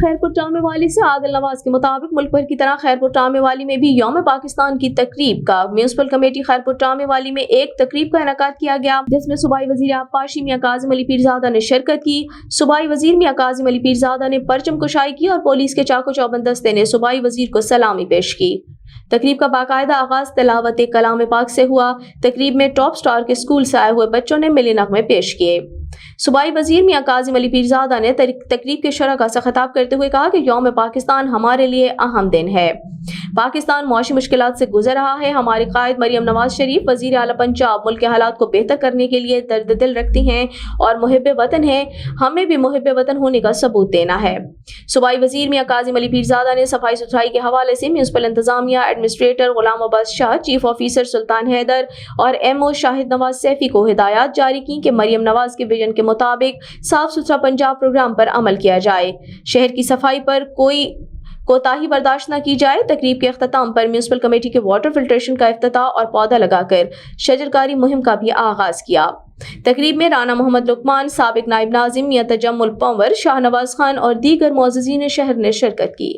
Khairpur Tome والی سے عادل نواز کے مطابق ملک بھر کی طرح خیرپور ٹامے والی میں بھی یوم پاکستان کی تقریب کا میونسپل کمیٹی خیرپور ٹامے والی میں ایک تقریب کا انعقاد کیا گیا، جس میں صوبائی وزیر آبپاشی میاں کاظم علی پیرزادہ نے شرکت کی۔ صوبائی وزیر میاں کاظم علی پیرزادہ نے پرچم کشائی کی اور پولیس کے چاق و چوبند دستے نے صوبائی وزیر کو سلامی پیش کی۔ تقریب کا باقاعدہ آغاز تلاوت کلام پاک سے ہوا۔ تقریب میں ٹاپ سٹار کے اسکول سے آئے ہوئے بچوں نے ملی نغمے پیش کیے۔ صوبائی وزیر میاں کاظم علی پیرزادہ نے تقریب کے شرکاء سے خطاب کرتے ہوئے کہا کہ یوم پاکستان ہمارے لیے اہم دن ہے۔ پاکستان معاشی مشکلات سے گزر رہا ہے۔ ہمارے قائد مریم نواز شریف وزیر اعلیٰ پنجاب ملک کے حالات کو بہتر کرنے کے لیے درد دل رکھتی ہیں اور محب وطن ہیں۔ ہمیں بھی محب وطن ہونے کا ثبوت دینا ہے۔ صوبائی وزیر میاں کاظم علی پیرزادہ نے صفائی ستھرائی کے حوالے سے میونسپل انتظامیہ، ایڈمنسٹریٹر غلام عباس شاہ، چیف آفیسر سلطان حیدر اور ایم او شاہد نواز سیفی کو ہدایات جاری کی کہ مریم نواز کے ویژن کے مطابق صاف ستھرا پنجاب پروگرام پر عمل کیا جائے، شہر کی صفائی پر کوئی کوتاہی برداشت نہ کی جائے۔ تقریب کے اختتام پر میونسپل کمیٹی کے واٹر فلٹریشن کا افتتاح اور پودا لگا کر شجرکاری مہم کا بھی آغاز کیا۔ تقریب میں رانا محمد لقمان، سابق نائب ناظم میاں تجمل پنور، شاہ نواز خان اور دیگر معززین شہر نے شرکت کی۔